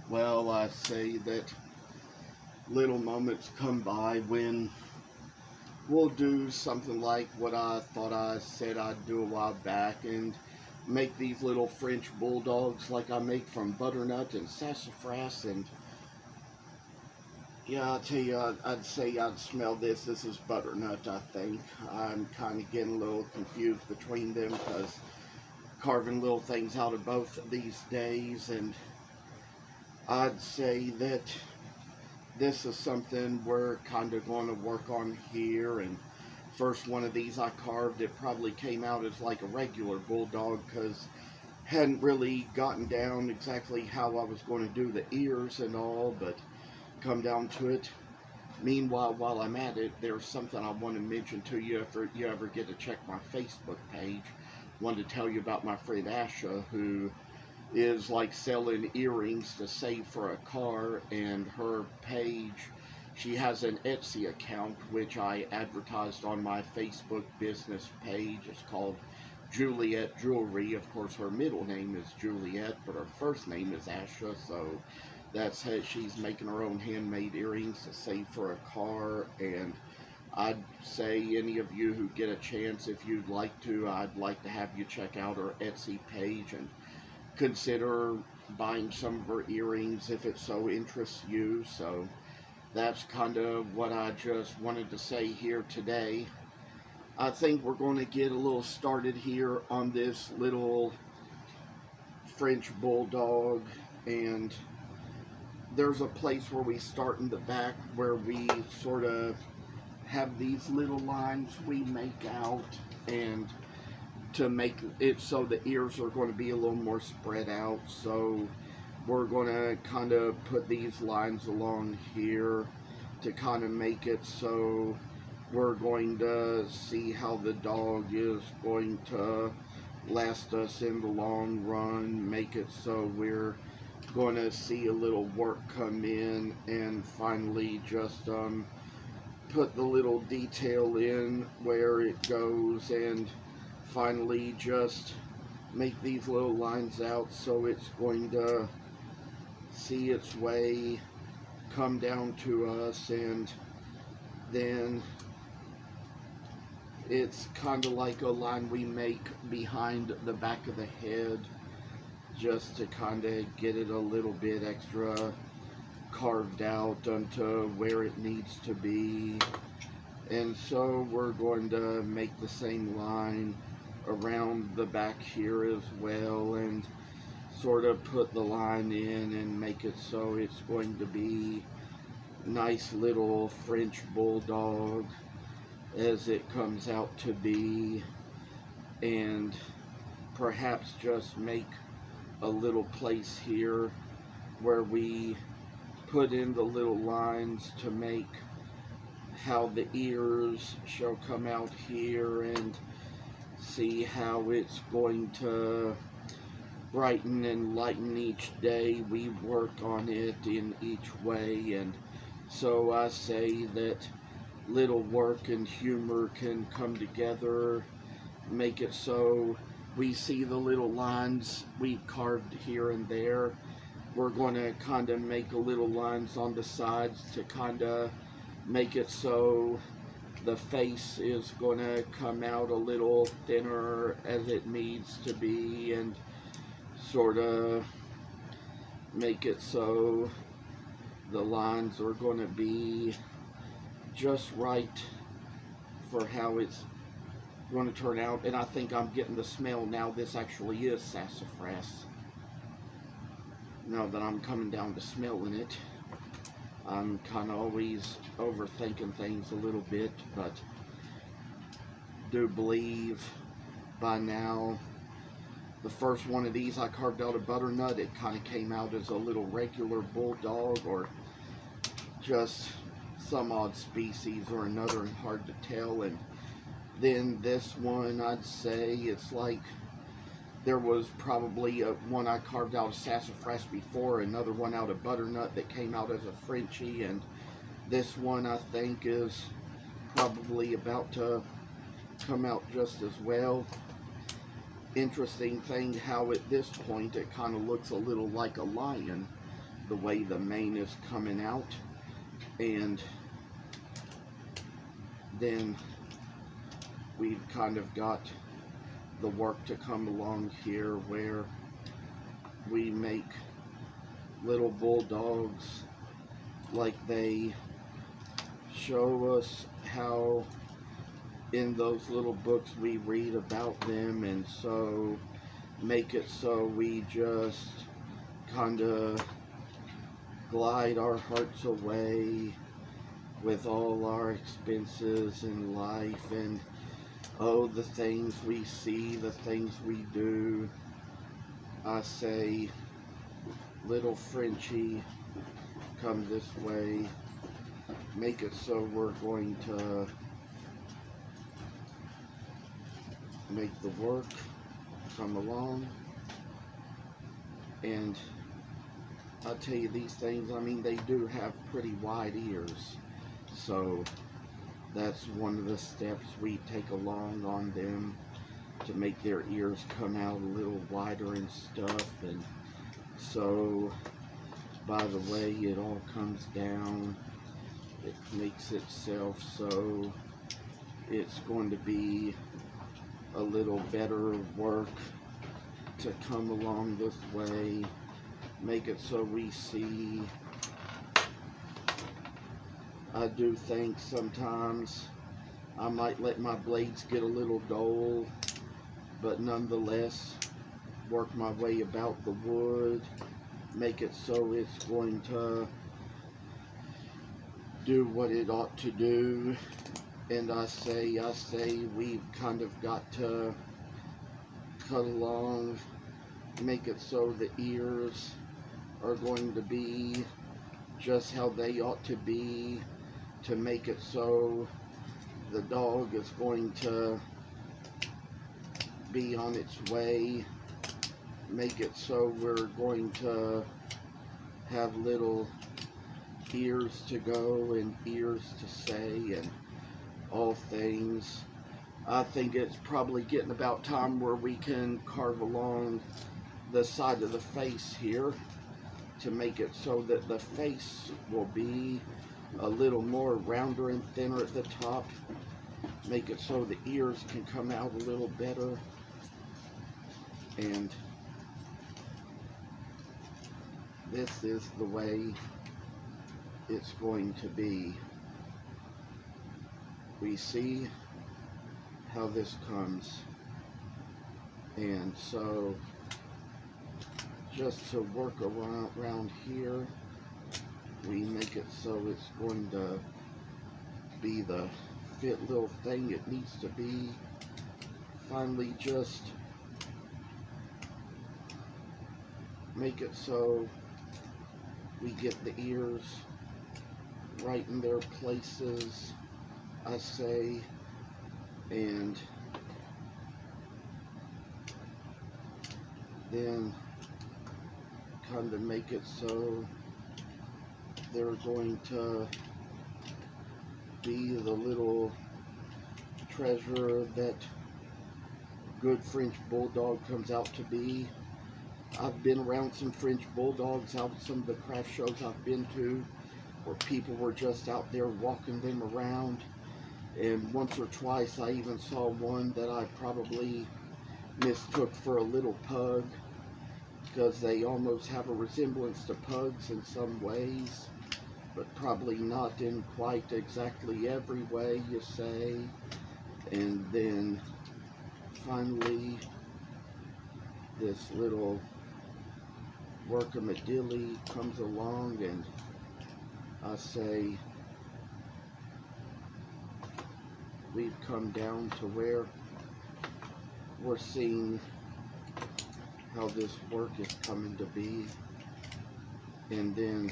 Well, I say that little moments come by when we'll do something like what I thought I said I'd do a while back and make these little French bulldogs like I make from butternut and sassafras. And yeah, I'll tell you, I'd say I'd smell this. This is butternut, I think. I'm kind of getting a little confused between them because carving little things out of both these days. And I'd say that this is something we're kind of going to work on here. And first one of these I carved, it probably came out as like a regular bulldog because hadn't really gotten down exactly how I was going to do the ears and all, but come down to it. Meanwhile, while I'm at it, there's something I want to mention to you if you ever get to check my Facebook page. Wanted to tell you about my friend Asha, who is like selling earrings to save for a car, and her page, she has an Etsy account which I advertised on my Facebook business page. It's called Juliet Jewelry. Of course, her middle name is Juliet, but her first name is Asha, so that's how she's making her own handmade earrings to save for a car. And I'd say any of you who get a chance, if you'd like to, I'd like to have you check out her Etsy page and consider buying some of her earrings if it so interests you. So that's kind of what I just wanted to say here today. I think we're going to get a little started here on this little French bulldog, and there's a place where we start in the back where we sort of have these little lines we make out, and to make it so the ears are going to be a little more spread out. So we're going to kind of put these lines along here to kind of make it so we're going to see how the dog is going to last us in the long run, make it so we're going to see a little work come in, and finally just put the little detail in where it goes, and finally just make these little lines out so it's going to see its way come down to us. And then it's kind of like a line we make behind the back of the head just to kind of get it a little bit extra carved out onto where it needs to be. And so we're going to make the same line around the back here as well, and sort of put the line in and make it so it's going to be nice little French bulldog as it comes out to be. And perhaps just make a little place here where we put in the little lines to make how the ears shall come out here, and see how it's going to brighten and lighten each day we work on it in each way. And so I say that little work and humor can come together, make it so we see the little lines we've carved here and there. We're going to kind of make a little lines on the sides to kind of make it so the face is going to come out a little thinner as it needs to be, and sort of make it so the lines are going to be just right for how it's going to turn out. And I think I'm getting the smell now. This actually is sassafras. Now that I'm coming down to smelling it, I'm kind of always overthinking things a little bit, but do believe by now the first one of these I carved out of butternut, it kind of came out as a little regular bulldog, or just some odd species or another, and hard to tell. And then this one, I'd say it's like there was probably one I carved out of sassafras before, another one out of butternut that came out as a Frenchie, and this one I think is probably about to come out just as well. Interesting thing how at this point it kind of looks a little like a lion, the way the mane is coming out. And then we've kind of got the work to come along here where we make little bulldogs like they show us how in those little books we read about them, and so make it so we just kind of glide our hearts away with all our expenses in life, and oh, the things we see, the things we do. I say, little Frenchie, come this way. Make it so we're going to make the work come along. And I'll tell you, these things, I mean, they do have pretty wide ears. So that's one of the steps we take along on them, to make their ears come out a little wider and stuff. And so by the way it all comes down, it makes itself so it's going to be a little better work to come along this way. Make it so we see. I do think sometimes I might let my blades get a little dull, but nonetheless work my way about the wood, make it so it's going to do what it ought to do. And I say we've kind of got to cut along, make it so the ears are going to be just how they ought to be, to make it so the dog is going to be on its way. Make it so we're going to have little ears to go and ears to say and all things. I think it's probably getting about time where we can carve along the side of the face here to make it so that the face will be a little more rounder and thinner at the top. Make it so the ears can come out a little better. And this is the way it's going to be. We see how this comes. And so just to work around here, we make it so it's going to be the fit little thing it needs to be. Finally, just make it so we get the ears right in their places, I say, and then kind of make it so they're going to be the little treasure that good French Bulldog comes out to be. I've been around some French Bulldogs out at some of the craft shows I've been to, where people were just out there walking them around. And once or twice I even saw one that I probably mistook for a little pug, because they almost have a resemblance to pugs in some ways, but probably not in quite exactly every way, you say. And then finally this little workamadilly comes along, and I say we've come down to where we're seeing how this work is coming to be. And then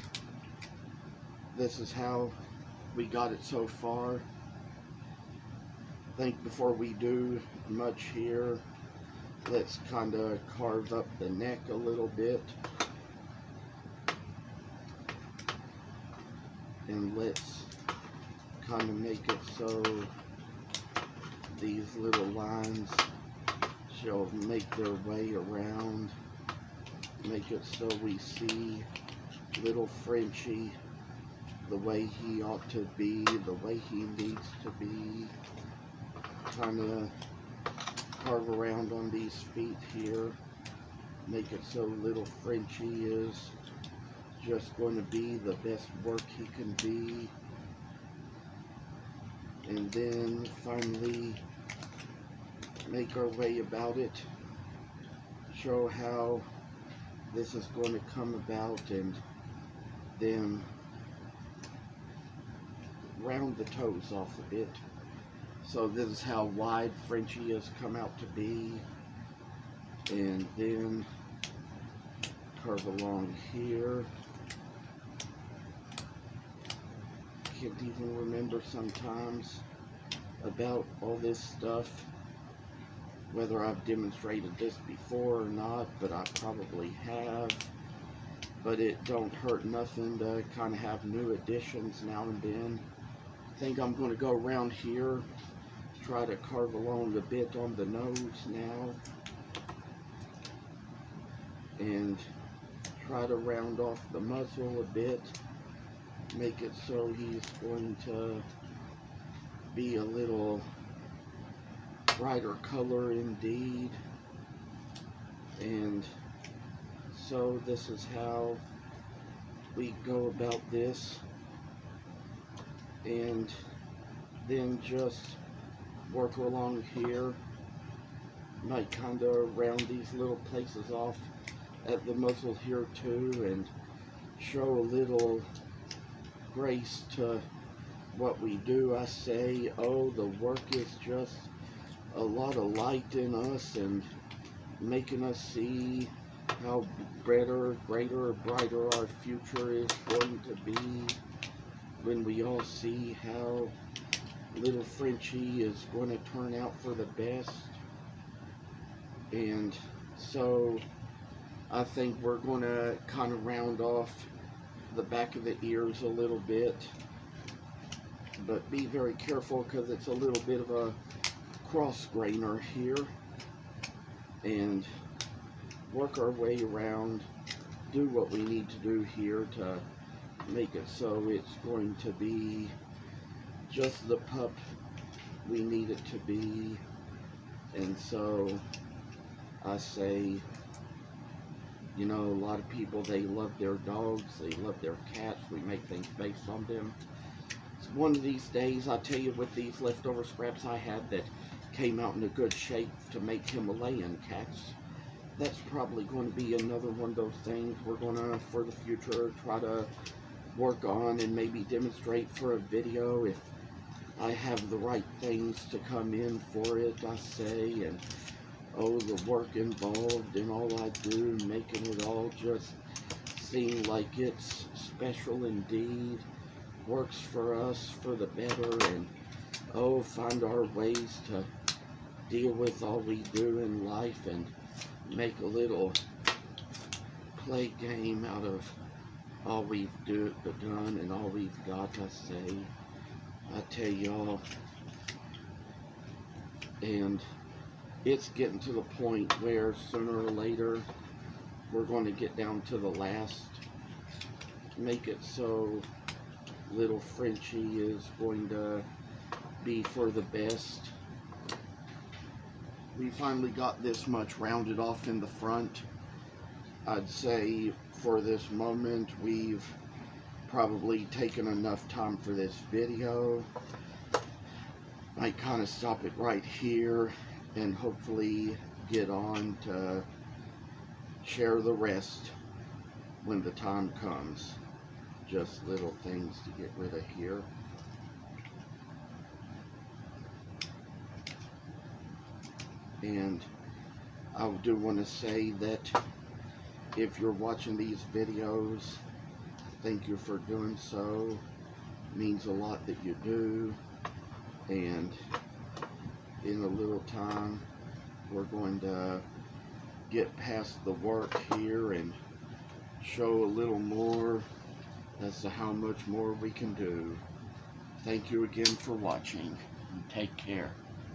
this is how we got it so far. I think before we do much here, let's kind of carve up the neck a little bit. And let's kind of make it so these little lines shall make their way around. Make it so we see little Frenchie the way he ought to be, the way he needs to be. Trying to carve around on these feet here, make it so little Frenchie is just going to be the best work he can be. And then finally make our way about it, show how this is going to come about, and then round the toes off a bit. So this is how wide Frenchie has come out to be, and then carve along here. Can't even remember sometimes about all this stuff, whether I've demonstrated this before or not, but I probably have. But it don't hurt nothing to kind of have new additions now and then. I think I'm going to go around here, try to carve along a bit on the nose now, and try to round off the muzzle a bit, make it so he's going to be a little brighter color indeed. And so this is how we go about this, and then just work along here. Might kind of round these little places off at the muzzle here too, and show a little grace to what we do. I say, oh, the work is just a lot of light in us and making us see how better, greater, brighter our future is going to be when we all see how little Frenchie is going to turn out for the best. And so I think we're going to kind of round off the back of the ears a little bit, but be very careful because it's a little bit of a cross grainer here, and work our way around, do what we need to do here to make it so it's going to be just the pup we need it to be. And so I say, you know, a lot of people, they love their dogs, they love their cats, we make things based on them. It's one of these days, I tell you, with these leftover scraps I had that came out in a good shape to make Himalayan cats, that's probably going to be another one of those things we're going to, for the future, try to work on and maybe demonstrate for a video if I have the right things to come in for it, I say. And oh, the work involved in all I do, making it all just seem like it's special indeed, works for us for the better, and oh, find our ways to deal with all we do in life and make a little play game out of all we've done and all we've got, I say. I tell y'all, and it's getting to the point where sooner or later we're going to get down to the last, make it so little Frenchie is going to be for the best. We finally got this much rounded off in the front. I'd say for this moment we've probably taken enough time for this video. Might kind of stop it right here and hopefully get on to share the rest when the time comes. Just little things to get rid of here. And I do want to say that if you're watching these videos, thank you for doing so. It means a lot that you do. And in a little time, we're going to get past the work here and show a little more as to how much more we can do. Thank you again for watching, and take care.